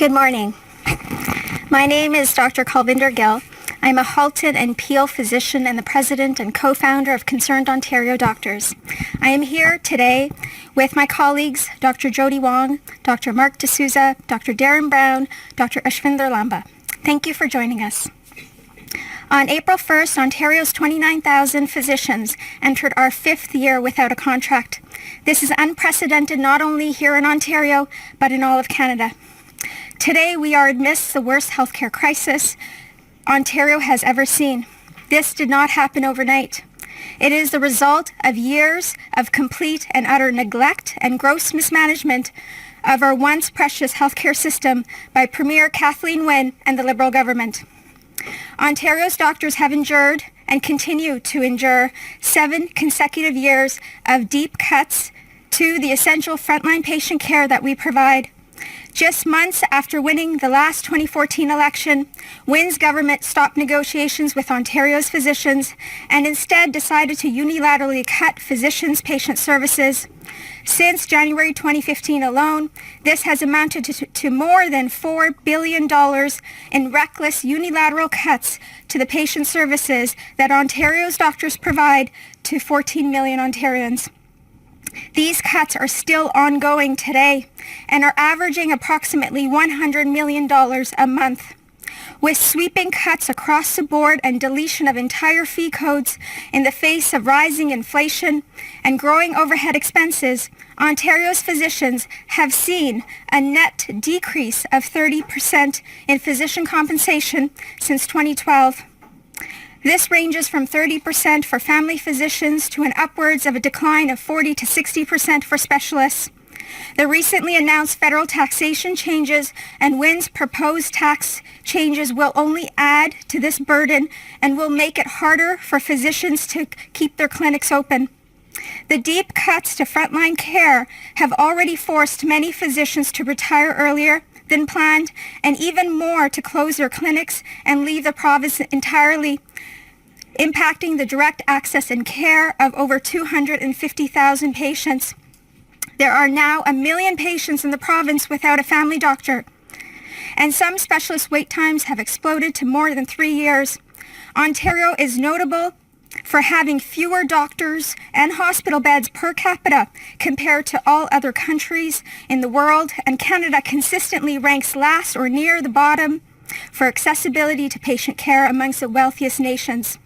Good morning. My name is Dr. Kulvinder Gill. I'm a Halton and Peel physician and the president and co-founder of Concerned Ontario Doctors. I am here today with my colleagues, Dr. Jody Wong, Dr. Mark D'Souza, Dr. Darren Brown, Dr. Ashvinder Lamba. Thank you for joining us. On April 1st, Ontario's 29,000 physicians entered our fifth year without a contract. This is unprecedented not only here in Ontario, but in all of Canada. Today, we are amidst the worst healthcare crisis Ontario has ever seen. This did not happen overnight. It is the result of years of complete and utter neglect and gross mismanagement of our once precious healthcare system by Premier Kathleen Wynne and the Liberal government. Ontario's doctors have endured and continue to endure 7 consecutive years of deep cuts to the essential frontline patient care that we provide. Just months after winning the last 2014 election, Wynne's government stopped negotiations with Ontario's physicians and instead decided to unilaterally cut physicians' patient services. Since January 2015 alone, this has amounted to more than $4 billion in reckless unilateral cuts to the patient services that Ontario's doctors provide to 14 million Ontarians. These cuts are still ongoing today and are averaging approximately $100 million a month. With sweeping cuts across the board and deletion of entire fee codes in the face of rising inflation and growing overhead expenses, Ontario's physicians have seen a net decrease of 30% in physician compensation since 2012. This ranges from 30% for family physicians to an upwards of a decline of 40 to 60% for specialists. The recently announced federal taxation changes and Wynne's proposed tax changes will only add to this burden and will make it harder for physicians to keep their clinics open. The deep cuts to frontline care have already forced many physicians to retire earlier than planned and even more to close their clinics and leave the province entirely, impacting the direct access and care of over 250,000 patients. There are now 1 million patients in the province without a family doctor, and some specialist wait times have exploded to more than 3 years. Ontario is notable for having fewer doctors and hospital beds per capita compared to all other countries in the world, and Canada consistently ranks last or near the bottom for accessibility to patient care amongst the wealthiest nations.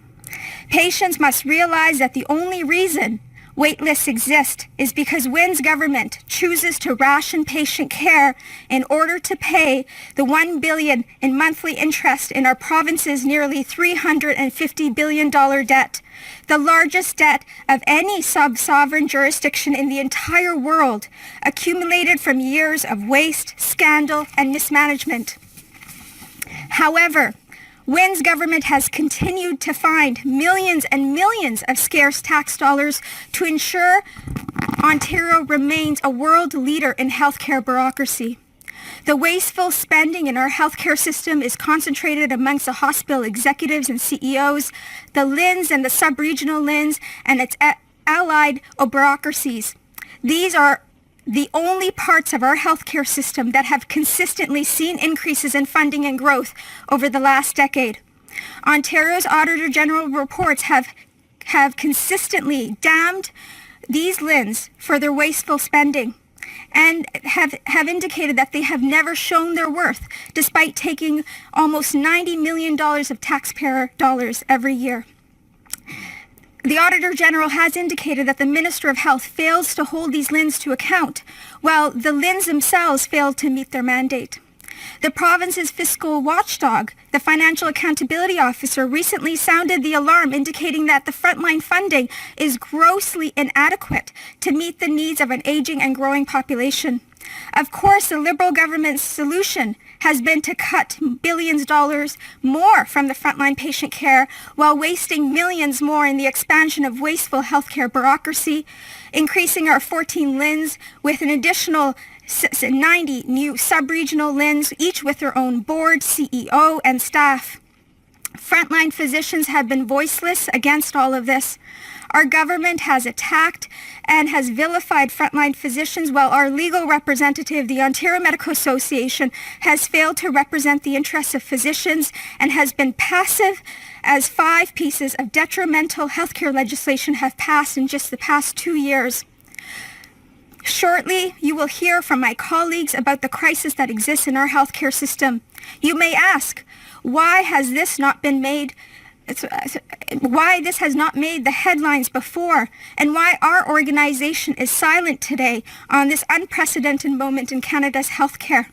Patients must realize that the only reason wait lists exist is because Wynne's government chooses to ration patient care in order to pay the $1 billion in monthly interest in our province's nearly $350 billion debt, the largest debt of any sub-sovereign jurisdiction in the entire world, accumulated from years of waste, scandal, and mismanagement. However, Wynne's government has continued to find millions and millions of scarce tax dollars to ensure Ontario remains a world leader in healthcare bureaucracy. The wasteful spending in our healthcare system is concentrated amongst the hospital executives and CEOs, the LHINs and the sub-regional LHINs, and its allied bureaucracies. These are the only parts of our healthcare system that have consistently seen increases in funding and growth over the last decade. Ontario's Auditor General reports have consistently damned these LHINs for their wasteful spending and have indicated that they have never shown their worth, despite taking almost $90 million of taxpayer dollars every year. The Auditor General has indicated that the Minister of Health fails to hold these LHINs to account, while the LHINs themselves fail to meet their mandate. The province's fiscal watchdog, the Financial Accountability Officer, recently sounded the alarm, indicating that the frontline funding is grossly inadequate to meet the needs of an aging and growing population. Of course, the Liberal government's solution has been to cut billions of dollars more from the frontline patient care while wasting millions more in the expansion of wasteful healthcare bureaucracy, increasing our 14 LHINs with an additional 90 new sub-regional LHINs, each with their own board, CEO, and staff. Frontline physicians have been voiceless against all of this. Our government has attacked and has vilified frontline physicians, while our legal representative, the Ontario Medical Association, has failed to represent the interests of physicians and has been passive as 5 pieces of detrimental healthcare legislation have passed in just the past 2 years. Shortly, you will hear from my colleagues about the crisis that exists in our healthcare system. You may ask, why this has not made the headlines before, and why our organization is silent today on this unprecedented moment in Canada's healthcare.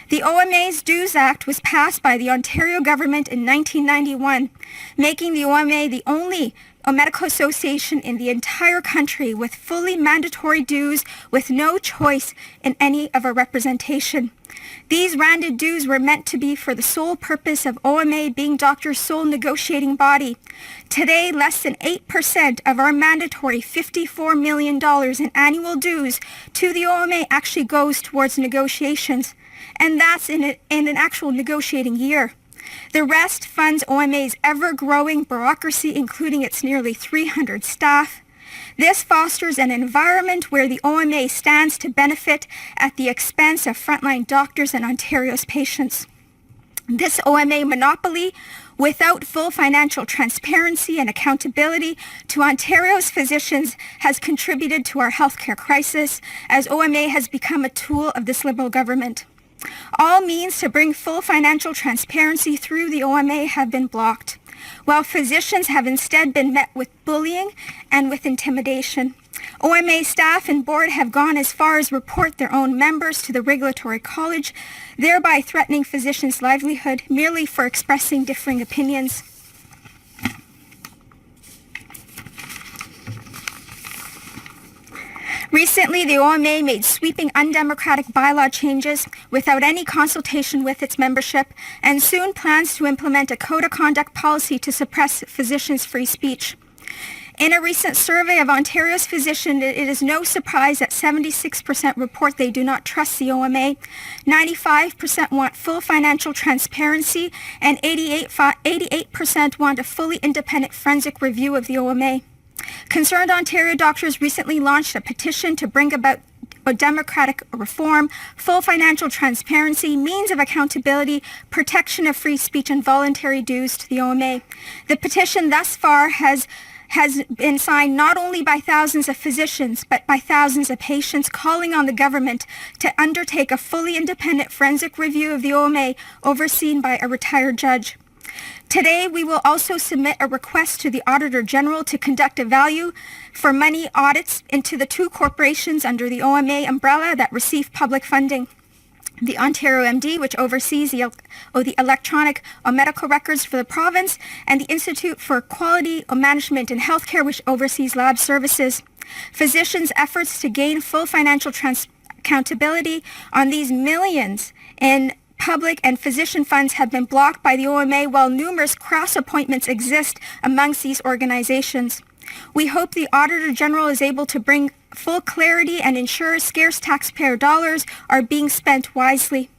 The OMA's Dues Act was passed by the Ontario government in 1991, making the OMA the only medical association in the entire country with fully mandatory dues with no choice in any of our representation. These rounded dues were meant to be for the sole purpose of OMA being doctors' sole negotiating body. Today, less than 8% of our mandatory $54 million in annual dues to the OMA actually goes towards negotiations, and that's in an actual negotiating year. The rest funds OMA's ever-growing bureaucracy, including its nearly 300 staff. This fosters an environment where the OMA stands to benefit at the expense of frontline doctors and Ontario's patients. This OMA monopoly, without full financial transparency and accountability to Ontario's physicians, has contributed to our healthcare crisis, as OMA has become a tool of this Liberal government. All means to bring full financial transparency through the OMA have been blocked, while physicians have instead been met with bullying and with intimidation. OMA staff and board have gone as far as report their own members to the Regulatory College, thereby threatening physicians' livelihood merely for expressing differing opinions. Recently, the OMA made sweeping undemocratic bylaw changes without any consultation with its membership, and soon plans to implement a code of conduct policy to suppress physicians' free speech. In a recent survey of Ontario's physicians, it is no surprise that 76% report they do not trust the OMA, 95% want full financial transparency, and 88% want a fully independent forensic review of the OMA. Concerned Ontario doctors recently launched a petition to bring about democratic reform, full financial transparency, means of accountability, protection of free speech, and voluntary dues to the OMA. The petition thus far has been signed not only by thousands of physicians, but by thousands of patients, calling on the government to undertake a fully independent forensic review of the OMA overseen by a retired judge. Today, we will also submit a request to the Auditor General to conduct a value for money audits into the 2 corporations under the OMA umbrella that receive public funding. The Ontario MD, which oversees the electronic medical records for the province, and the Institute for Quality Management in Healthcare, which oversees lab services. Physicians' efforts to gain full financial accountability on these millions in public and physician funds have been blocked by the OMA, while numerous cross appointments exist amongst these organizations. We hope the Auditor General is able to bring full clarity and ensure scarce taxpayer dollars are being spent wisely.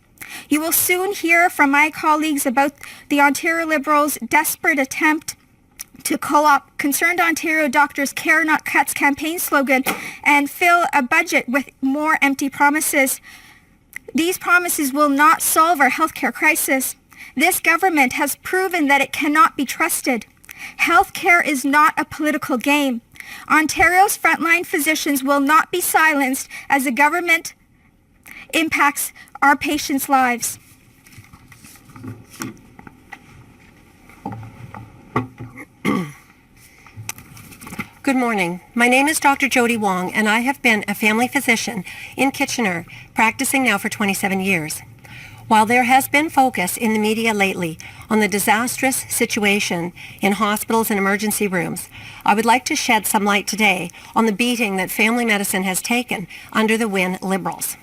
You will soon hear from my colleagues about the Ontario Liberals' desperate attempt to co-opt Concerned Ontario Doctors Care Not Cuts campaign slogan and fill a budget with more empty promises. These promises will not solve our healthcare crisis. This government has proven that it cannot be trusted. Healthcare is not a political game. Ontario's frontline physicians will not be silenced as the government impacts our patients' lives. Good morning. My name is Dr. Jody Wong, and I have been a family physician in Kitchener, practicing now for 27 years. While there has been focus in the media lately on the disastrous situation in hospitals and emergency rooms, I would like to shed some light today on the beating that family medicine has taken under the Wynne Liberals.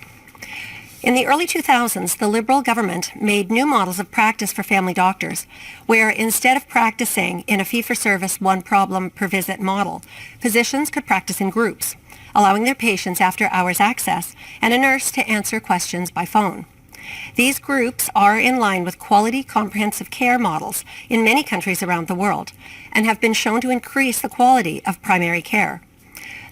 In the early 2000s, the Liberal government made new models of practice for family doctors, where instead of practicing in a fee-for-service, one-problem-per-visit model, physicians could practice in groups, allowing their patients after-hours access and a nurse to answer questions by phone. These groups are in line with quality comprehensive care models in many countries around the world and have been shown to increase the quality of primary care.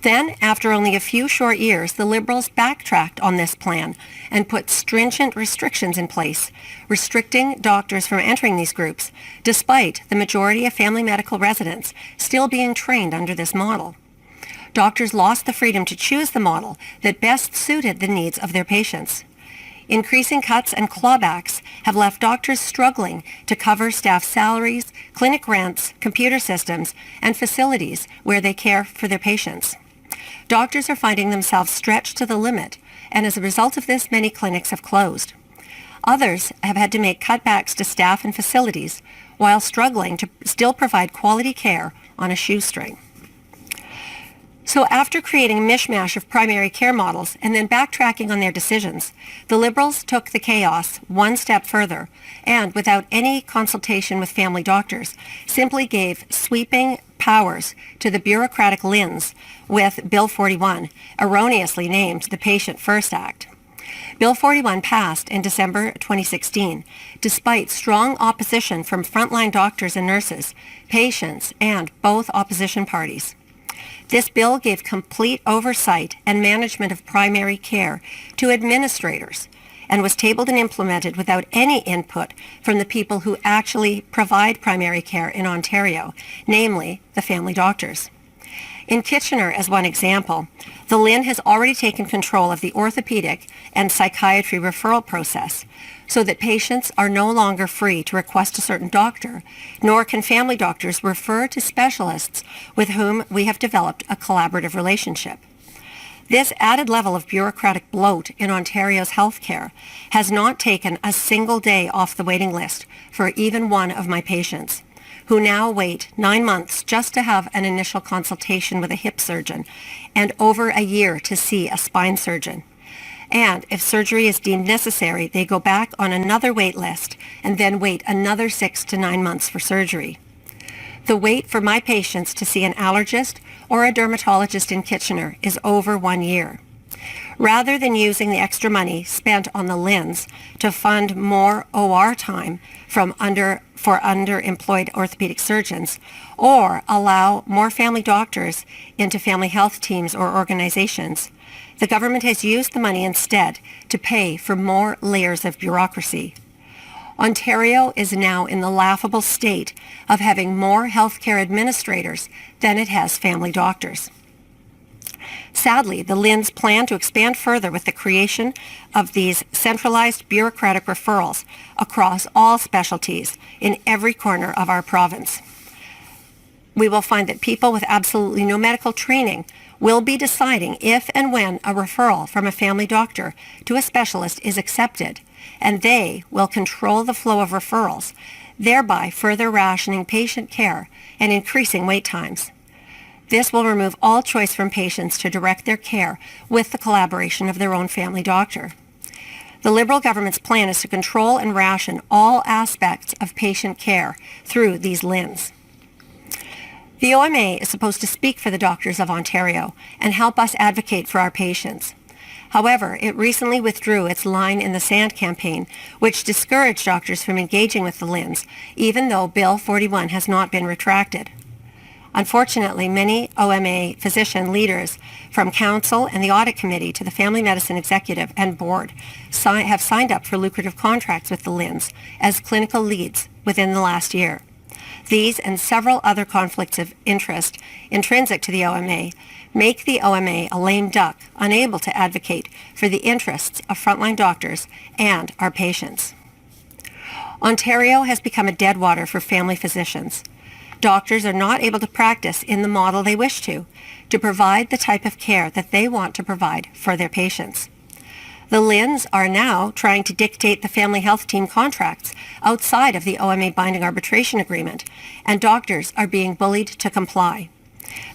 Then, after only a few short years, the Liberals backtracked on this plan and put stringent restrictions in place, restricting doctors from entering these groups, despite the majority of family medical residents still being trained under this model. Doctors lost the freedom to choose the model that best suited the needs of their patients. Increasing cuts and clawbacks have left doctors struggling to cover staff salaries, clinic rents, computer systems, and facilities where they care for their patients. Doctors are finding themselves stretched to the limit, and as a result of this, many clinics have closed. Others have had to make cutbacks to staff and facilities while struggling to still provide quality care on a shoestring. So after creating a mishmash of primary care models and then backtracking on their decisions, the Liberals took the chaos one step further and, without any consultation with family doctors, simply gave sweeping powers to the bureaucratic LHINs with Bill 41, erroneously named the Patient First Act. Bill 41 passed in December 2016, despite strong opposition from frontline doctors and nurses, patients, and both opposition parties. This bill gave complete oversight and management of primary care to administrators and was tabled and implemented without any input from the people who actually provide primary care in Ontario, namely the family doctors. In Kitchener, as one example, the LHIN has already taken control of the orthopedic and psychiatry referral process so that patients are no longer free to request a certain doctor, nor can family doctors refer to specialists with whom we have developed a collaborative relationship. This added level of bureaucratic bloat in Ontario's healthcare has not taken a single day off the waiting list for even one of my patients, who now wait 9 months just to have an initial consultation with a hip surgeon and over a year to see a spine surgeon. And if surgery is deemed necessary, they go back on another wait list and then wait another 6 to 9 months for surgery. The wait for my patients to see an allergist or a dermatologist in Kitchener is over 1 year. Rather than using the extra money spent on the LHINs to fund more OR time for underemployed orthopedic surgeons, or allow more family doctors into family health teams or organizations, the government has used the money instead to pay for more layers of bureaucracy. Ontario is now in the laughable state of having more healthcare administrators than it has family doctors. Sadly, the LHINs plan to expand further with the creation of these centralized bureaucratic referrals across all specialties in every corner of our province. We will find that people with absolutely no medical training will be deciding if and when a referral from a family doctor to a specialist is accepted, and they will control the flow of referrals, thereby further rationing patient care and increasing wait times. This will remove all choice from patients to direct their care with the collaboration of their own family doctor. The Liberal government's plan is to control and ration all aspects of patient care through these LHINs. The OMA is supposed to speak for the doctors of Ontario and help us advocate for our patients. However, it recently withdrew its Line in the Sand campaign, which discouraged doctors from engaging with the LHINs, even though Bill 41 has not been retracted. Unfortunately, many OMA physician leaders from Council and the Audit Committee to the Family Medicine Executive and Board have signed up for lucrative contracts with the LHINs as clinical leads within the last year. These and several other conflicts of interest intrinsic to the OMA make the OMA a lame duck, unable to advocate for the interests of frontline doctors and our patients. Ontario has become a deadwater for family physicians. Doctors are not able to practice in the model they wish to provide the type of care that they want to provide for their patients. The LHINs are now trying to dictate the family health team contracts outside of the OMA binding arbitration agreement, and doctors are being bullied to comply.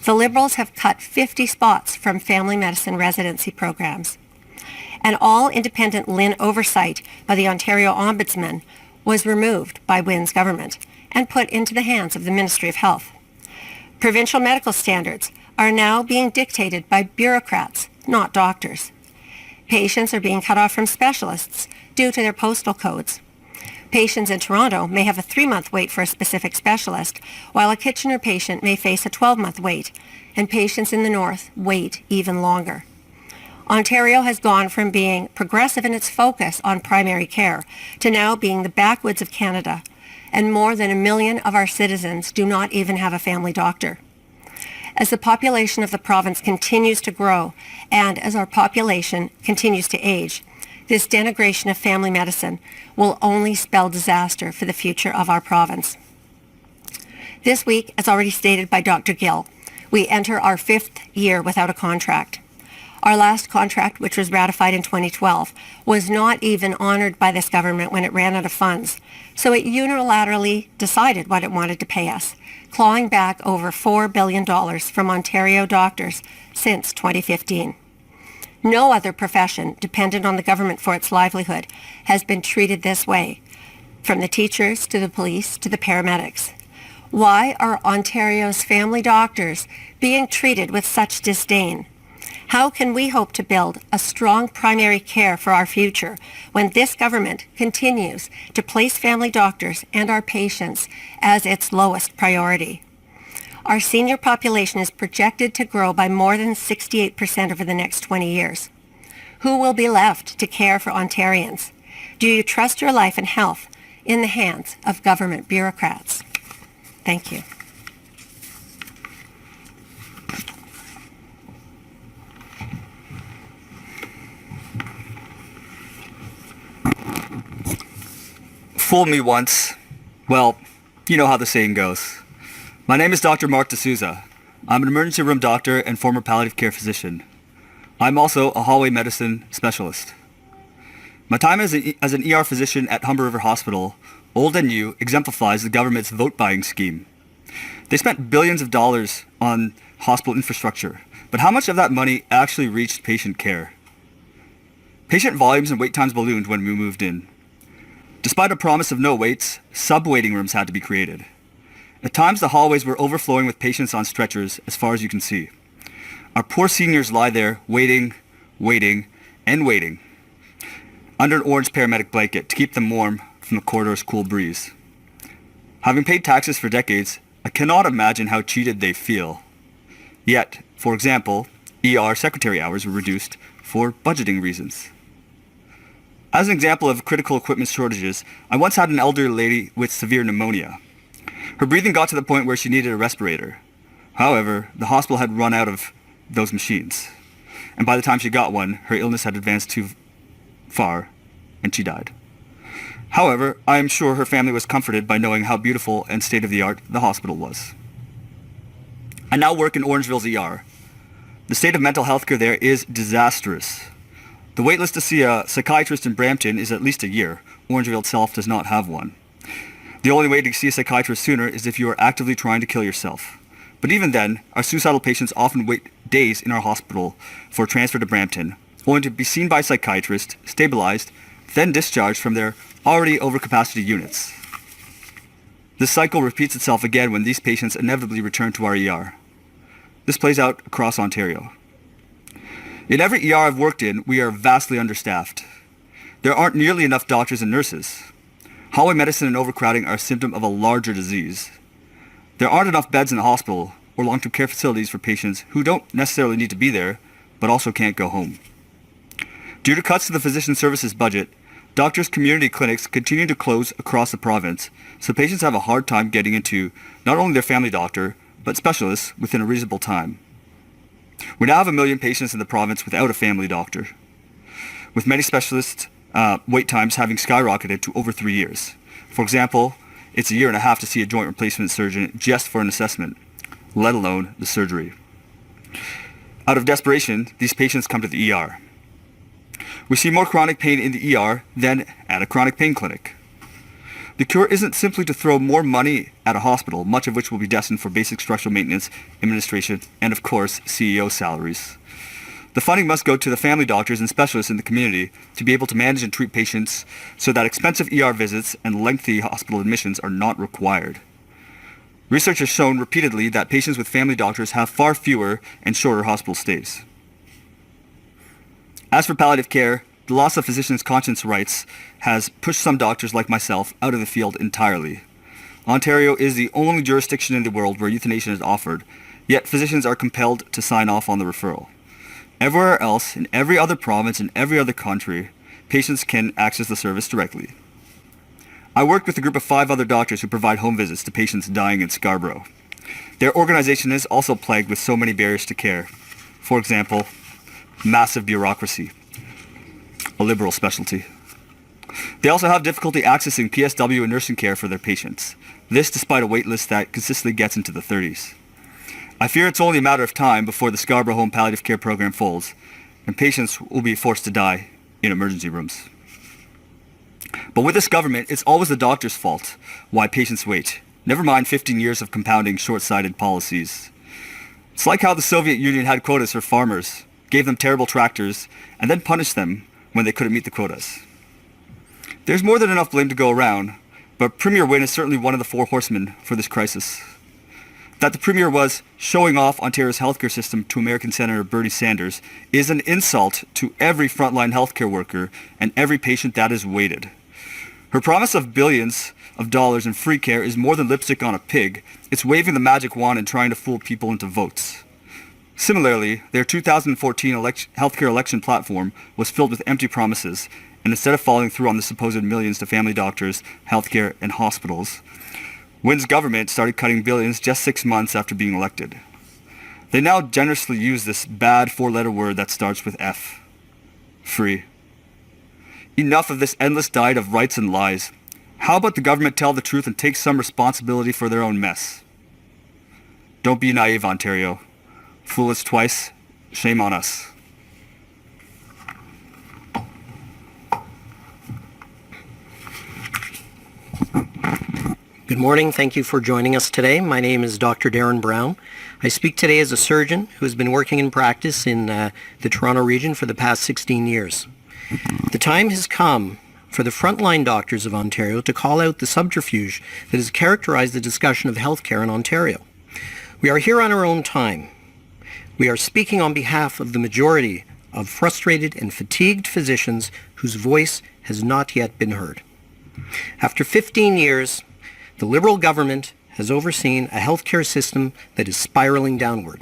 The Liberals have cut 50 spots from family medicine residency programs. And all independent LHIN oversight by the Ontario Ombudsman was removed by Wynne's government and put into the hands of the Ministry of Health. Provincial medical standards are now being dictated by bureaucrats, not doctors. Patients are being cut off from specialists due to their postal codes. Patients in Toronto may have a 3-month wait for a specific specialist, while a Kitchener patient may face a 12-month wait, and patients in the North wait even longer. Ontario has gone from being progressive in its focus on primary care to now being the backwoods of Canada, and more than 1 million of our citizens do not even have a family doctor. As the population of the province continues to grow, and as our population continues to age, this denigration of family medicine will only spell disaster for the future of our province. This week, as already stated by Dr. Gill, we enter our 5th year without a contract. Our last contract, which was ratified in 2012, was not even honored by this government when it ran out of funds, so it unilaterally decided what it wanted to pay us, clawing back over $4 billion from Ontario doctors since 2015. No other profession dependent on the government for its livelihood has been treated this way, from the teachers to the police to the paramedics. Why are Ontario's family doctors being treated with such disdain? How can we hope to build a strong primary care for our future when this government continues to place family doctors and our patients as its lowest priority? Our senior population is projected to grow by more than 68% over the next 20 years. Who will be left to care for Ontarians? Do you trust your life and health in the hands of government bureaucrats? Thank you. Fool me once. Well, you know how the saying goes. My name is Dr. Mark D'Souza. I'm an emergency room doctor and former palliative care physician. I'm also a hallway medicine specialist. My time as an ER physician at Humber River Hospital, old and new, exemplifies the government's vote-buying scheme. They spent billions of dollars on hospital infrastructure, but how much of that money actually reached patient care? Patient volumes and wait times ballooned when we moved in. Despite a promise of no waits, sub-waiting rooms had to be created. At times, the hallways were overflowing with patients on stretchers as far as you can see. Our poor seniors lie there, waiting, and waiting, under an orange paramedic blanket to keep them warm from the corridor's cool breeze. Having paid taxes for decades, I cannot imagine how cheated they feel. Yet, for example, ER secretary hours were reduced for budgeting reasons. As an example of critical equipment shortages, I once had an elderly lady with severe pneumonia. Her breathing got to the point where she needed a respirator. However, the hospital had run out of those machines. And by the time she got one, her illness had advanced too far, and she died. However, I am sure her family was comforted by knowing how beautiful and state-of-the-art the hospital was. I now work in Orangeville's ER. The state of mental health care there is disastrous. The waitlist to see a psychiatrist in Brampton is at least a year. Orangeville itself does not have one. The only way to see a psychiatrist sooner is if you are actively trying to kill yourself. But even then, our suicidal patients often wait days in our hospital for transfer to Brampton, only to be seen by a psychiatrist, stabilized, then discharged from their already overcapacity units. This cycle repeats itself again when these patients inevitably return to our ER. This plays out across Ontario. In every ER I've worked in, we are vastly understaffed. There aren't nearly enough doctors and nurses. Hallway medicine and overcrowding are a symptom of a larger disease. There aren't enough beds in the hospital or long-term care facilities for patients who don't necessarily need to be there, but also can't go home. Due to cuts to the physician services budget, doctors' community clinics continue to close across the province, so patients have a hard time getting into not only their family doctor, but specialists within a reasonable time. We now have 1 million patients in the province without a family doctor, with many specialists' wait times having skyrocketed to over 3 years. For example, it's 1.5 years to see a joint replacement surgeon just for an assessment, let alone the surgery. Out of desperation, these patients come to the ER. We see more chronic pain in the ER than at a chronic pain clinic. The cure isn't simply to throw more money at a hospital, much of which will be destined for basic structural maintenance, administration, and of course, CEO salaries. The funding must go to the family doctors and specialists in the community to be able to manage and treat patients so that expensive ER visits and lengthy hospital admissions are not required. Research has shown repeatedly that patients with family doctors have far fewer and shorter hospital stays. As for palliative care, the loss of physicians' conscience rights has pushed some doctors like myself out of the field entirely. Ontario is the only jurisdiction in the world where euthanasia is offered, yet physicians are compelled to sign off on the referral. Everywhere else, in every other province, in every other country, patients can access the service directly. I worked with a group of 5 other doctors who provide home visits to patients dying in Scarborough. Their organization is also plagued with so many barriers to care. For example, massive bureaucracy, a Liberal specialty. They also have difficulty accessing PSW and nursing care for their patients. This despite a wait list that consistently gets into the 30s. I fear it's only a matter of time before the Scarborough Home Palliative Care Program folds, and patients will be forced to die in emergency rooms. But with this government, it's always the doctor's fault why patients wait. Never mind 15 years of compounding short-sighted policies. It's like how the Soviet Union had quotas for farmers, gave them terrible tractors, and then punished them when they couldn't meet the quotas. There's more than enough blame to go around, but Premier Wynne is certainly one of the 4 horsemen for this crisis. That the Premier was showing off Ontario's healthcare system to American Senator Bernie Sanders is an insult to every frontline healthcare worker and every patient that is waited. Her promise of billions of dollars in free care is more than lipstick on a pig. It's waving the magic wand and trying to fool people into votes. Similarly, their 2014 healthcare election platform was filled with empty promises, and instead of following through on the supposed millions to family doctors, healthcare, and hospitals, Wynne's government started cutting billions just 6 months after being elected. They now generously use this bad 4-letter word that starts with F. Free. Enough of this endless diet of rights and lies. How about the government tell the truth and take some responsibility for their own mess? Don't be naive, Ontario. Fool us twice, shame on us. Good morning. Thank you for joining us today. My name is Dr. Darren Brown. I speak today as a surgeon who has been working in practice in the Toronto region for the past 16 years. The time has come for the frontline doctors of Ontario to call out the subterfuge that has characterized the discussion of healthcare in Ontario. We are here on our own time. We are speaking on behalf of the majority of frustrated and fatigued physicians whose voice has not yet been heard. After 15 years, the Liberal government has overseen a healthcare system that is spiraling downward.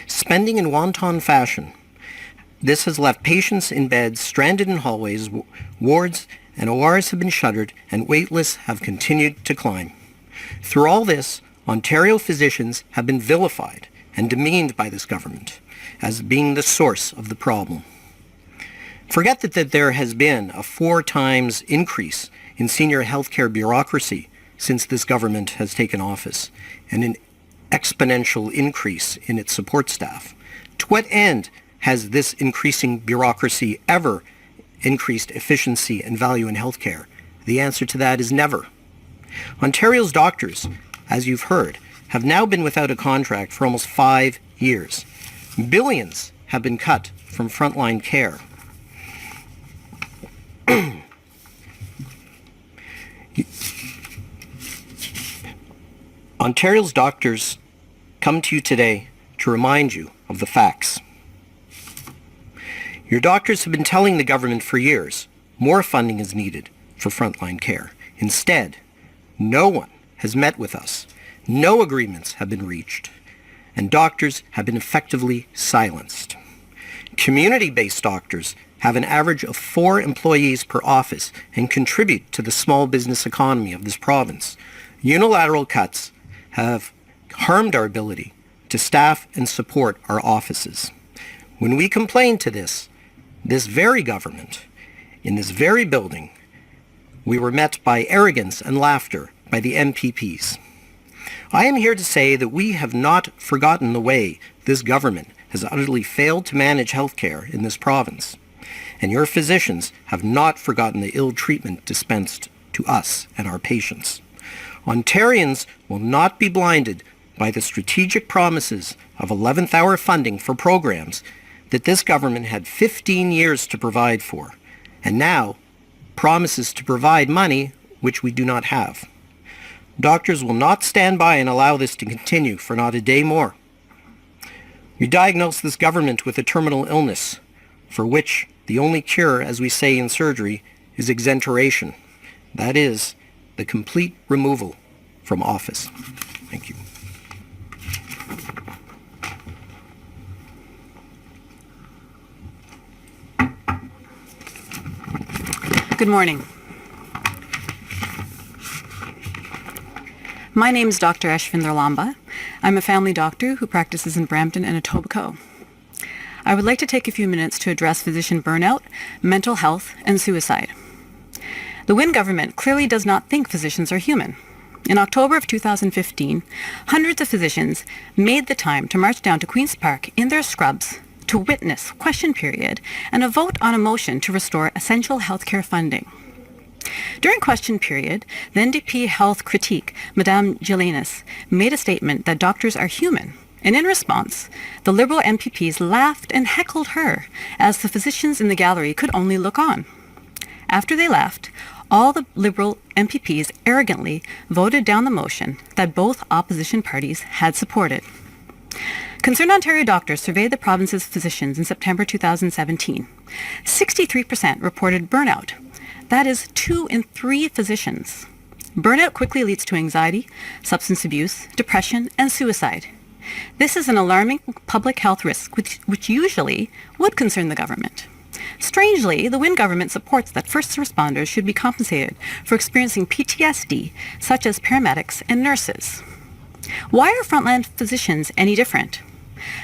Spending in wanton fashion, this has left patients in beds stranded in hallways, wards and ORs have been shuttered, and wait lists have continued to climb. Through all this, Ontario physicians have been vilified and demeaned by this government as being the source of the problem. Forget that there has been a 4 times increase in senior healthcare bureaucracy since this government has taken office, and an exponential increase in its support staff. To what end has this increasing bureaucracy ever increased efficiency and value in healthcare? The answer to that is never. Ontario's doctors, as you've heard, have now been without a contract for almost 5 years. Billions have been cut from frontline care. Ontario's doctors come to you today to remind you of the facts. Your doctors have been telling the government for years more funding is needed for frontline care. Instead, no one has met with us. No agreements have been reached, and doctors have been effectively silenced. Community-based doctors have an average of 4 employees per office and contribute to the small business economy of this province. Unilateral cuts have harmed our ability to staff and support our offices. When we complained to this very government, in this very building, we were met by arrogance and laughter by the MPPs. I am here to say that we have not forgotten the way this government has utterly failed to manage healthcare in this province, and your physicians have not forgotten the ill treatment dispensed to us and our patients. Ontarians will not be blinded by the strategic promises of 11th hour funding for programs that this government had 15 years to provide for, and now promises to provide money which we do not have. Doctors will not stand by and allow this to continue for not a day more. We diagnosed this government with a terminal illness. for which the only cure, as we say in surgery, is exenteration. That is, the complete removal from office. Thank you. Good morning. My name is Dr. Ashvinder Lamba. I'm a family doctor who practices in Brampton and Etobicoke. I would like to take a few minutes to address physician burnout, mental health, and suicide. The Wynne government clearly does not think physicians are human. In October of 2015, hundreds of physicians made the time to march down to Queen's Park in their scrubs to witness question period and a vote on a motion to restore essential healthcare funding. During question period, the NDP health critique, Madame Gilanis, made a statement that doctors are human, and in response, the Liberal MPPs laughed and heckled her as the physicians in the gallery could only look on. After they left, all the Liberal MPPs arrogantly voted down the motion that both opposition parties had supported. Concerned Ontario doctors surveyed the province's physicians in September 2017. 63% reported burnout. That is 2 in 3 physicians. Burnout quickly leads to anxiety, substance abuse, depression, and suicide. This is an alarming public health risk which usually would concern the government. Strangely, the Wynne government supports that first responders should be compensated for experiencing PTSD, such as paramedics and nurses. Why are frontline physicians any different?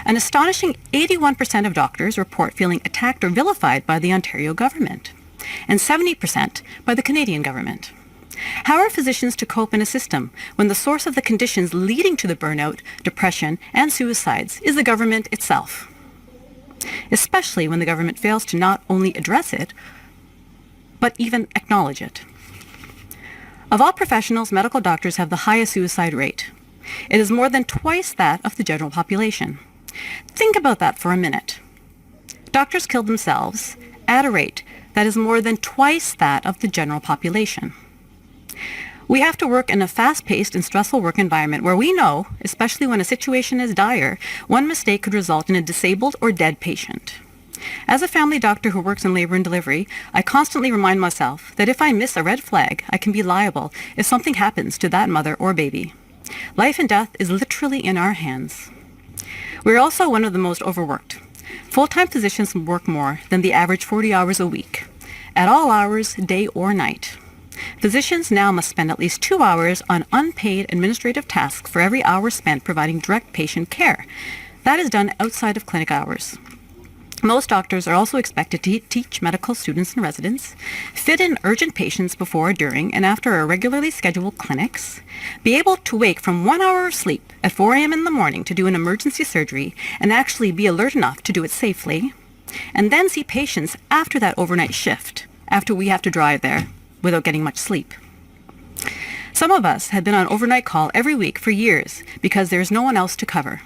An astonishing 81% of doctors report feeling attacked or vilified by the Ontario government, and 70% by the Canadian government. How are physicians to cope in a system when the source of the conditions leading to the burnout, depression, and suicides is the government itself? Especially when the government fails to not only address it, but even acknowledge it. Of all professionals, medical doctors have the highest suicide rate. It is more than twice that of the general population. Think about that for a minute. Doctors kill themselves at a rate that is more than twice that of the general population. We have to work in a fast-paced and stressful work environment where we know, especially when a situation is dire, one mistake could result in a disabled or dead patient. As a family doctor who works in labor and delivery, I constantly remind myself that if I miss a red flag, I can be liable if something happens to that mother or baby. Life and death is literally in our hands. We're also one of the most overworked. Full-time physicians work more than the average 40 hours a week, at all hours, day or night. Physicians now must spend at least 2 hours on unpaid administrative tasks for every hour spent providing direct patient care. That is done outside of clinic hours. Most doctors are also expected to teach medical students and residents, fit in urgent patients before, during, and after our regularly scheduled clinics, be able to wake from 1 hour of sleep at 4 a.m. in the morning to do an emergency surgery and actually be alert enough to do it safely, and then see patients after that overnight shift, after we have to drive there without getting much sleep. Some of us have been on overnight call every week for years because there is no one else to cover.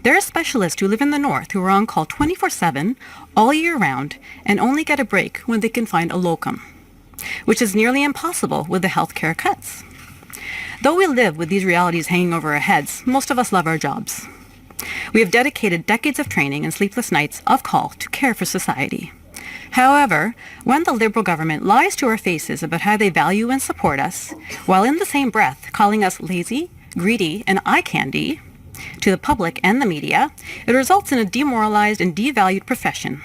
There are specialists who live in the north who are on call 24/7 all year round and only get a break when they can find a locum, which is nearly impossible with the healthcare cuts. Though we live with these realities hanging over our heads, most of us love our jobs. We have dedicated decades of training and sleepless nights of call to care for society. However, when the Liberal government lies to our faces about how they value and support us, while in the same breath calling us lazy, greedy, and eye candy to the public and the media, it results in a demoralized and devalued profession.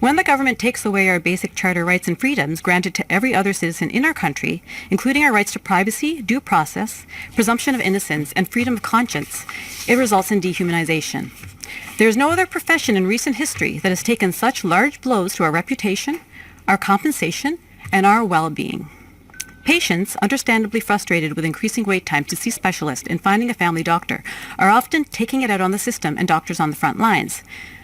When the government takes away our basic charter rights and freedoms granted to every other citizen in our country, including our rights to privacy, due process, presumption of innocence, and freedom of conscience, it results in dehumanization. There is no other profession in recent history that has taken such large blows to our reputation, our compensation, and our well-being. Patients, understandably frustrated with increasing wait times to see specialists and finding a family doctor, are often taking it out on the system and doctors on the front lines.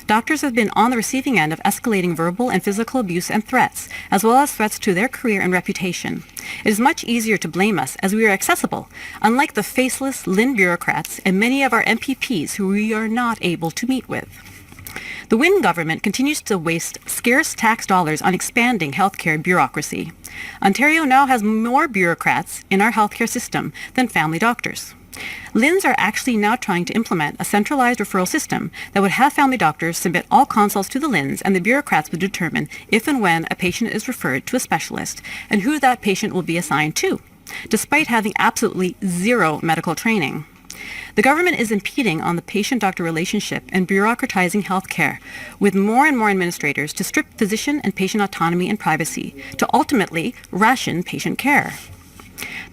Doctors have been on the receiving end of escalating verbal and physical abuse and threats, as well as threats to their career and reputation. It is much easier to blame us as we are accessible, unlike the faceless Lynn bureaucrats and many of our MPPs who we are not able to meet with. The Wynne government continues to waste scarce tax dollars on expanding healthcare bureaucracy. Ontario now has more bureaucrats in our healthcare system than family doctors. LHINs are actually now trying to implement a centralized referral system that would have family doctors submit all consults to the LHINs, and the bureaucrats would determine if and when a patient is referred to a specialist and who that patient will be assigned to, despite having absolutely zero medical training. The government is impeding on the patient-doctor relationship and bureaucratizing healthcare, with more and more administrators to strip physician and patient autonomy and privacy, to ultimately ration patient care.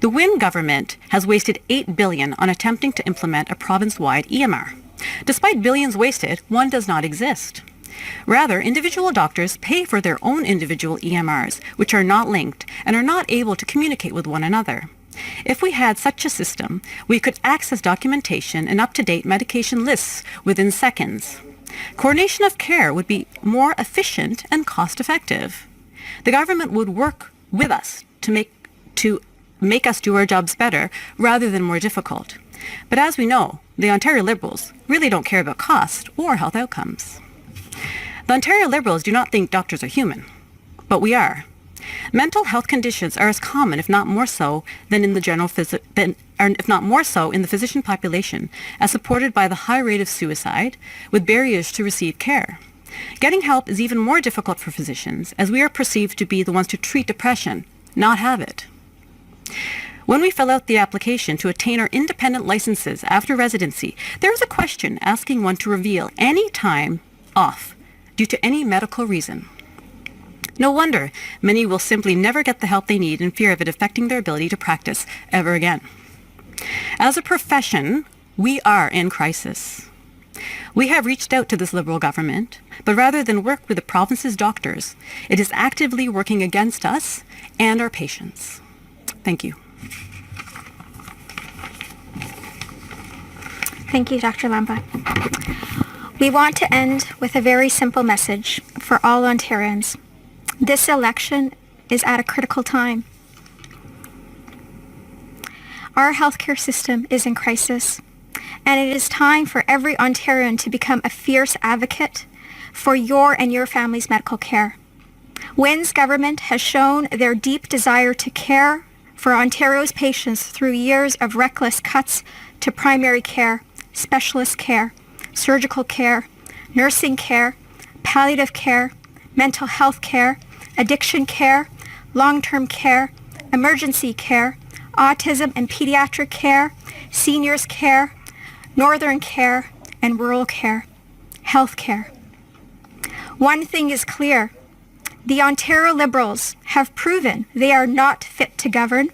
The Wynne government has wasted $8 billion on attempting to implement a province-wide EMR. Despite billions wasted, one does not exist. Rather, individual doctors pay for their own individual EMRs, which are not linked and are not able to communicate with one another. If we had such a system, we could access documentation and up-to-date medication lists within seconds. Coordination of care would be more efficient and cost-effective. The government would work with us to make us do our jobs better rather than more difficult. But as we know, the Ontario Liberals really don't care about cost or health outcomes. The Ontario Liberals do not think doctors are human, but we are. Mental health conditions are as common, if not more so, in the physician population, as supported by the high rate of suicide, with barriers to receive care. Getting help is even more difficult for physicians, as we are perceived to be the ones to treat depression, not have it. When we fill out the application to attain our independent licenses after residency, there is a question asking one to reveal any time off due to any medical reason. No wonder many will simply never get the help they need in fear of it affecting their ability to practice ever again. As a profession, we are in crisis. We have reached out to this Liberal government, but rather than work with the province's doctors, it is actively working against us and our patients. Thank you. Thank you, Dr. Lamba. We want to end with a very simple message for all Ontarians. This election is at a critical time. Our healthcare system is in crisis, and it is time for every Ontarian to become a fierce advocate for your and your family's medical care. Wynne's government has shown their deep desire to care for Ontario's patients through years of reckless cuts to primary care, specialist care, surgical care, nursing care, palliative care, mental health care, addiction care, long-term care, emergency care, autism and pediatric care, seniors care, northern care, and rural care, health care. One thing is clear. The Ontario Liberals have proven they are not fit to govern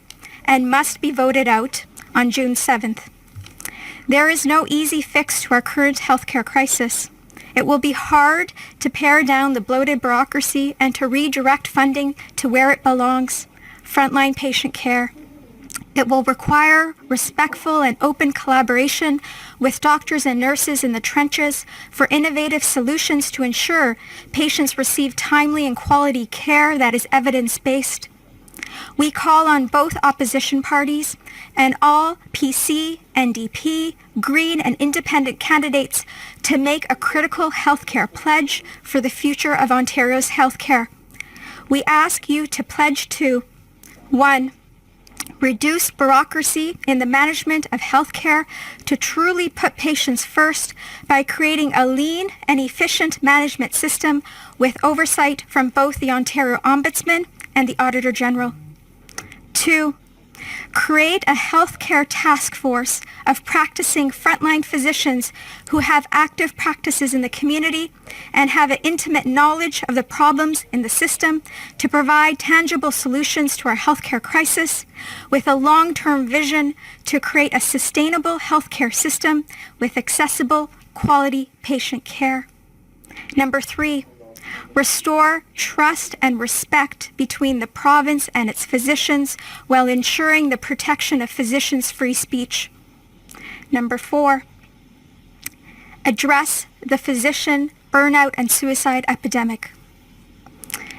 and must be voted out on June 7th. There is no easy fix to our current healthcare crisis. It will be hard to pare down the bloated bureaucracy and to redirect funding to where it belongs, frontline patient care. It will require respectful and open collaboration with doctors and nurses in the trenches for innovative solutions to ensure patients receive timely and quality care that is evidence-based. We call on both opposition parties and all PC, NDP, Green, and Independent candidates to make a critical healthcare pledge for the future of Ontario's healthcare. We ask you to pledge to 1. Reduce bureaucracy in the management of healthcare to truly put patients first by creating a lean and efficient management system with oversight from both the Ontario Ombudsman and the Auditor General. 2. Create a healthcare task force of practicing frontline physicians who have active practices in the community and have an intimate knowledge of the problems in the system to provide tangible solutions to our healthcare crisis with a long-term vision to create a sustainable healthcare system with accessible, quality patient care. 3. Restore trust and respect between the province and its physicians while ensuring the protection of physicians' free speech. 4. Address the physician burnout and suicide epidemic.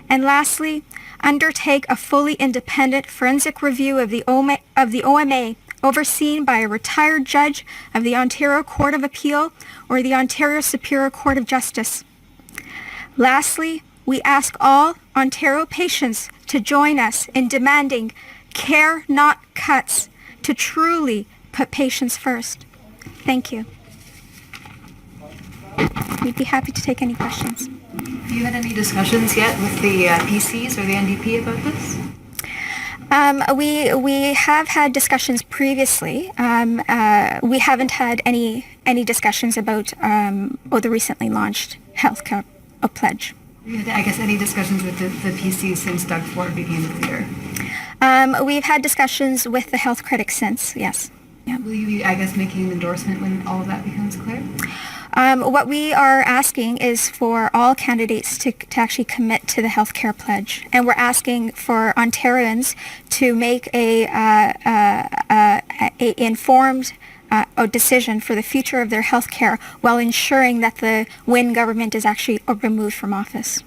And lastly, undertake a fully independent forensic review of the OMA overseen by a retired judge of the Ontario Court of Appeal or the Ontario Superior Court of Justice. Lastly, we ask all Ontario patients to join us in demanding care, not cuts, to truly put patients first. Thank you. We'd be happy to take any questions. Have you had any discussions yet with the PCs or the NDP about this? We have had discussions previously. We haven't had any discussions about the recently launched healthcare pledge. I guess any discussions with the PCs since Doug Ford became the leader? We've had discussions with the health critics since, yes. Yeah. Will you be, I guess, making an endorsement when all of that becomes clear? What we are asking is for all candidates to actually commit to the healthcare pledge, and we're asking for Ontarians to make a informed decision for the future of their healthcare while ensuring that the Wynne government is actually removed from office.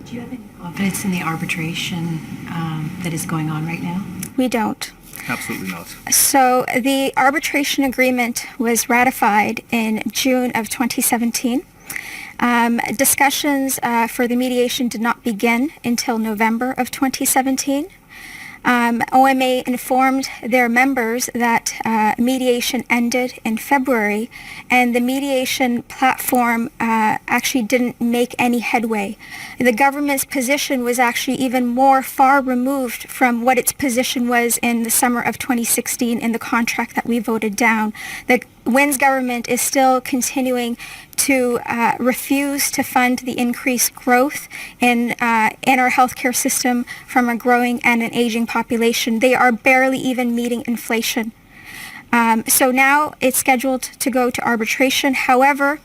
Do you have any confidence in the arbitration that is going on right now? We don't. Absolutely not. So the arbitration agreement was ratified in June of 2017. Discussions for the mediation did not begin until November of 2017. OMA informed their members that mediation ended in February, and the mediation platform actually didn't make any headway. The government's position was actually even more far removed from what its position was in the summer of 2016 in the contract that we voted down. The Wynne's government is still continuing to refuse to fund the increased growth in our healthcare system from a growing and an aging population. They are barely even meeting inflation. So now it's scheduled to go to arbitration. However,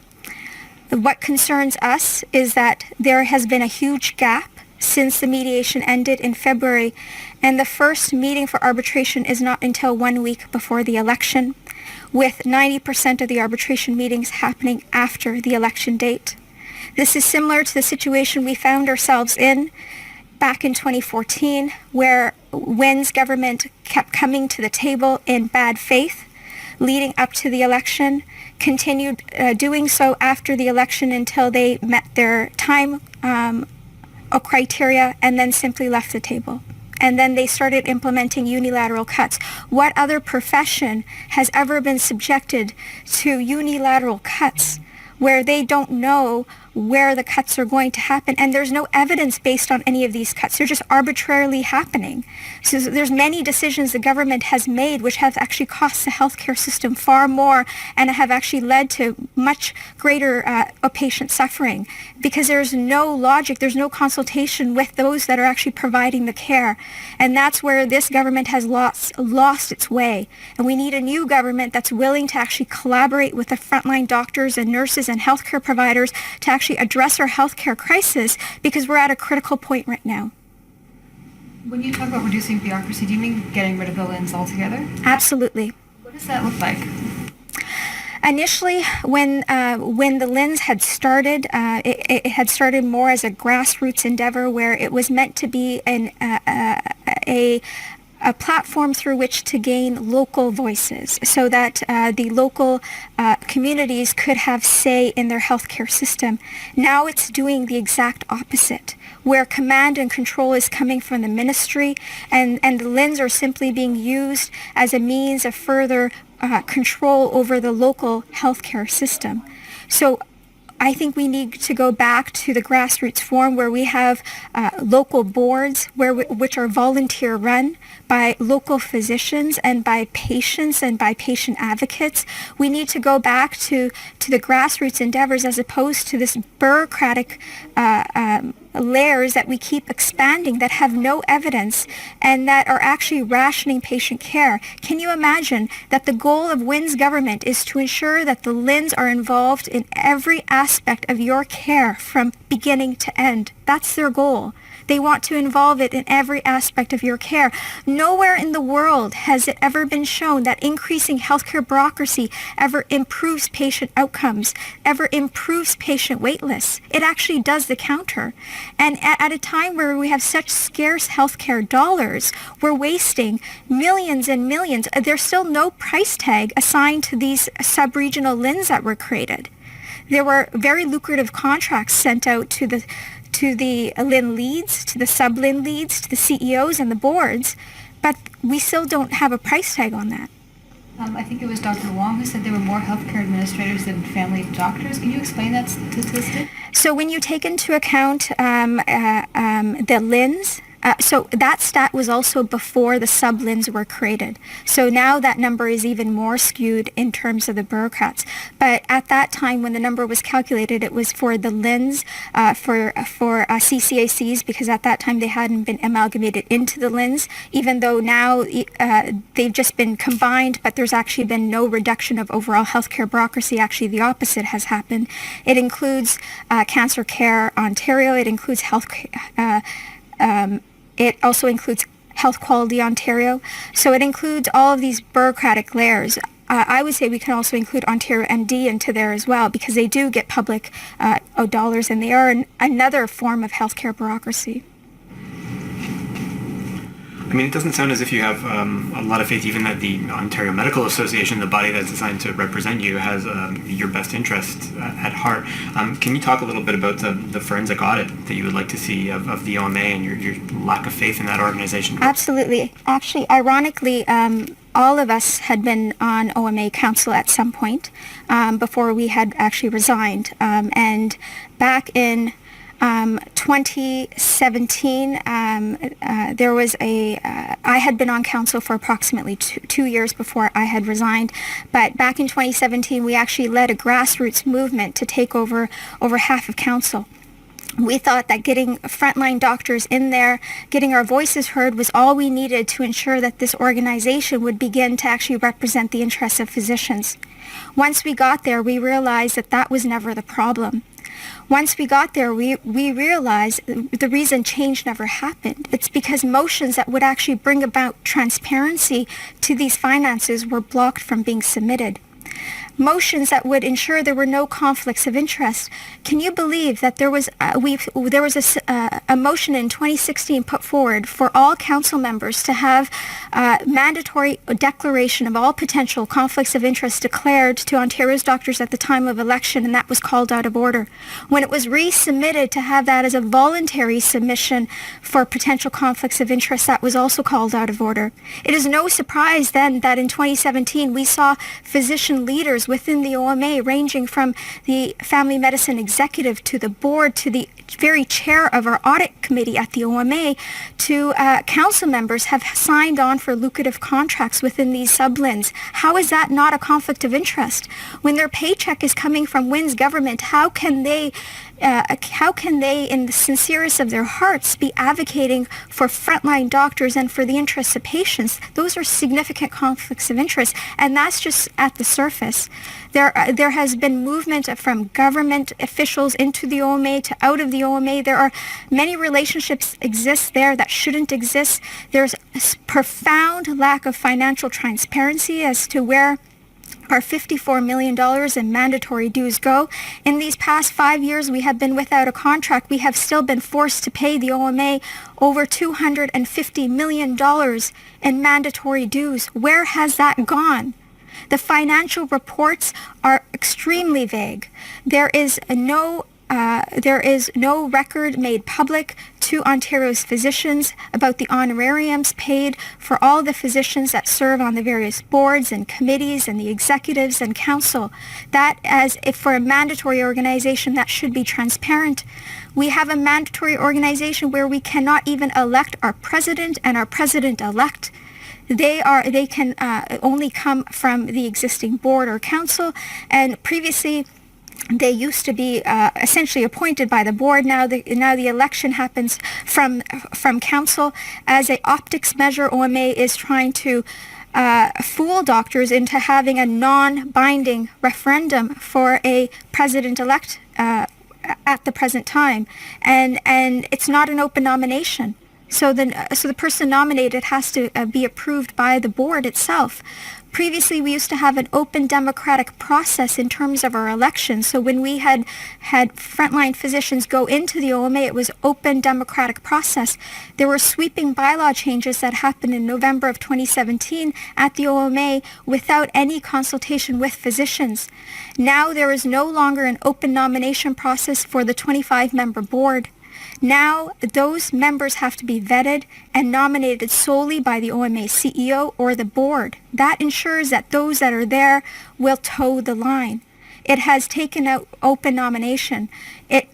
what concerns us is that there has been a huge gap since the mediation ended in February, and the first meeting for arbitration is not until 1 week before the election, with 90% of the arbitration meetings happening after the election date. This is similar to the situation we found ourselves in back in 2014, where Wynne's government kept coming to the table in bad faith leading up to the election, continued doing so after the election until they met their time criteria, and then simply left the table. And then they started implementing unilateral cuts. What other profession has ever been subjected to unilateral cuts where they don't know where the cuts are going to happen, and there's no evidence based on any of these cuts? They're just arbitrarily happening. So there's many decisions the government has made which have actually cost the healthcare system far more and have actually led to much greater patient suffering, because there's no logic, there's no consultation with those that are actually providing the care. And that's where this government has lost its way. And we need a new government that's willing to actually collaborate with the frontline doctors and nurses and healthcare providers to actually address our healthcare crisis, because we're at a critical point right now. When you talk about reducing bureaucracy, do you mean getting rid of the LHINs altogether? Absolutely. What does that look like? Initially, when the LHINs had started, it had started more as a grassroots endeavor where it was meant to be a platform through which to gain local voices so that the local communities could have say in their healthcare system. Now it's doing the exact opposite, where command and control is coming from the ministry, and the LHINs are simply being used as a means of further control over the local healthcare system. So I think we need to go back to the grassroots form where we have local boards which are volunteer run by local physicians and by patients and by patient advocates. We need to go back to the grassroots endeavors as opposed to this bureaucratic layers that we keep expanding that have no evidence and that are actually rationing patient care. Can you imagine that the goal of Wynne's government is to ensure that the LHINs are involved in every aspect of your care from beginning to end? That's their goal. They want to involve it in every aspect of your care. Nowhere in the world has it ever been shown that increasing healthcare bureaucracy ever improves patient outcomes, ever improves patient wait lists. It actually does the counter. And at a time where we have such scarce healthcare dollars, we're wasting millions and millions. There's still no price tag assigned to these sub-regional LHINs that were created. There were very lucrative contracts sent out to the LHIN leads, to the sub-LHIN leads, to the CEOs and the boards, but we still don't have a price tag on that. I think it was Dr. Wong who said there were more healthcare administrators than family doctors. Can you explain that statistic? So when you take into account the LINs, so that stat was also before the sub-LINs were created. So now that number is even more skewed in terms of the bureaucrats. But at that time when the number was calculated, it was for the LINs, for CCACs, because at that time they hadn't been amalgamated into the LINs, even though now they've just been combined, but there's actually been no reduction of overall healthcare bureaucracy. Actually, the opposite has happened. It includes Cancer Care Ontario. It includes it also includes Health Quality Ontario. So it includes all of these bureaucratic layers. I would say we can also include Ontario MD into there as well, because they do get public dollars, and they are another form of healthcare bureaucracy. I mean, it doesn't sound as if you have a lot of faith even that the Ontario Medical Association, the body that's designed to represent you, has your best interest at heart. Can you talk a little bit about the forensic audit that you would like to see of the OMA and your lack of faith in that organization? Absolutely. Actually, ironically, all of us had been on OMA council at some point before we had actually resigned. And back in 2017, there was I had been on council for approximately two years before I had resigned, but back in 2017 we actually led a grassroots movement to take over half of council. We thought that getting frontline doctors in there, getting our voices heard, was all we needed to ensure that this organization would begin to actually represent the interests of physicians. Once we got there, we realized that that was never the problem. Once we got there, we realized the reason change never happened. It's because motions that would actually bring about transparency to these finances were blocked from being submitted. Motions that would ensure there were no conflicts of interest. Can you believe that there was a motion in 2016 put forward for all council members to have mandatory declaration of all potential conflicts of interest declared to Ontario's doctors at the time of election, and that was called out of order. When it was resubmitted to have that as a voluntary submission for potential conflicts of interest, that was also called out of order. It is no surprise then that in 2017 we saw physician leaders within the OMA, ranging from the family medicine executive to the board to the very chair of our audit committee at the OMA, to council members, have signed on for lucrative contracts within these sub-LINs. How is that not a conflict of interest? When their paycheck is coming from Wynne's government, how can they, in the sincerest of their hearts, be advocating for frontline doctors and for the interests of patients? Those are significant conflicts of interest, and that's just at the surface. There has been movement from government officials into the OMA to out of the OMA. There are many relationships exist there that shouldn't exist. There's a profound lack of financial transparency as to where our $54 million in mandatory dues go. In these past 5 years, we have been without a contract. We have still been forced to pay the OMA over $250 million in mandatory dues. Where has that gone? The financial reports are extremely vague. There is no record made public to Ontario's physicians about the honorariums paid for all the physicians that serve on the various boards and committees and the executives and council. That, as if for a mandatory organization, that should be transparent. We have a mandatory organization where we cannot even elect our president and our president-elect. They can only come from the existing board or council, and previously they used to be essentially appointed by the board. Now the election happens from council. As a optics measure, OMA is trying to fool doctors into having a non-binding referendum for a president-elect at the present time, and it's not an open nomination. So the person nominated has to be approved by the board itself. Previously, we used to have an open democratic process in terms of our elections. So when we had frontline physicians go into the OMA, it was open democratic process. There were sweeping bylaw changes that happened in November of 2017 at the OMA without any consultation with physicians. Now there is no longer an open nomination process for the 25-member board. Now, those members have to be vetted and nominated solely by the OMA CEO or the board. That ensures that those that are there will toe the line. It has taken out open nomination. It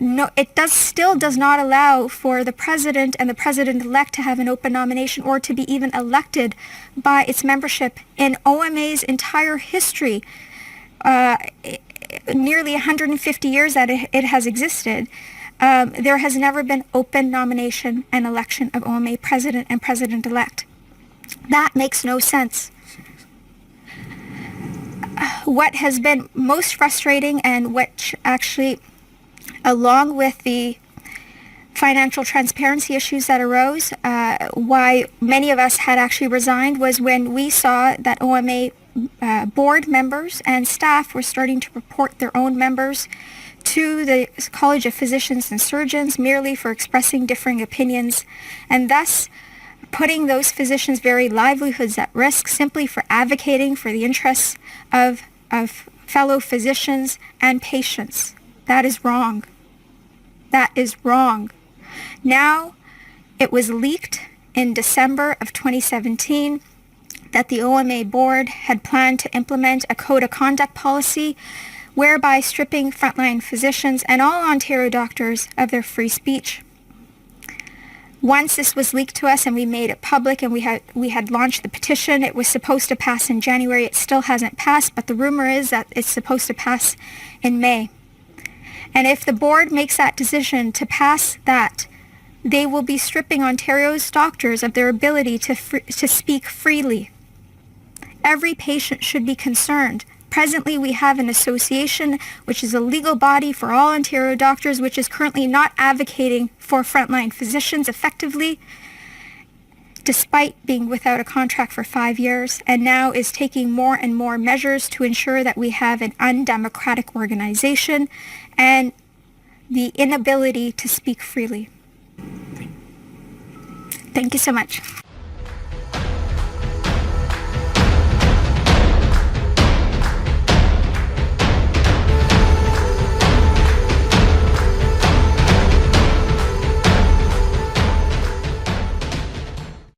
still does not allow for the president and the president-elect to have an open nomination or to be even elected by its membership. In OMA's entire history, nearly 150 years that it has existed, there has never been open nomination and election of OMA president and president-elect. That makes no sense. What has been most frustrating, and which actually, along with the financial transparency issues that arose, why many of us had actually resigned, was when we saw that OMA board members and staff were starting to report their own members to the College of Physicians and Surgeons merely for expressing differing opinions, and thus putting those physicians' very livelihoods at risk simply for advocating for the interests of fellow physicians and patients. That is wrong. That is wrong. Now, it was leaked in December of 2017 that the OMA board had planned to implement a code of conduct policy whereby stripping frontline physicians and all Ontario doctors of their free speech. Once this was leaked to us and we made it public and we had launched the petition, it was supposed to pass in January. It still hasn't passed, but the rumor is that it's supposed to pass in May. And if the board makes that decision to pass that, they will be stripping Ontario's doctors of their ability to speak freely. Every patient should be concerned. Presently, we have an association, which is a legal body for all Ontario doctors, which is currently not advocating for frontline physicians effectively, despite being without a contract for 5 years, and now is taking more and more measures to ensure that we have an undemocratic organization and the inability to speak freely. Thank you so much.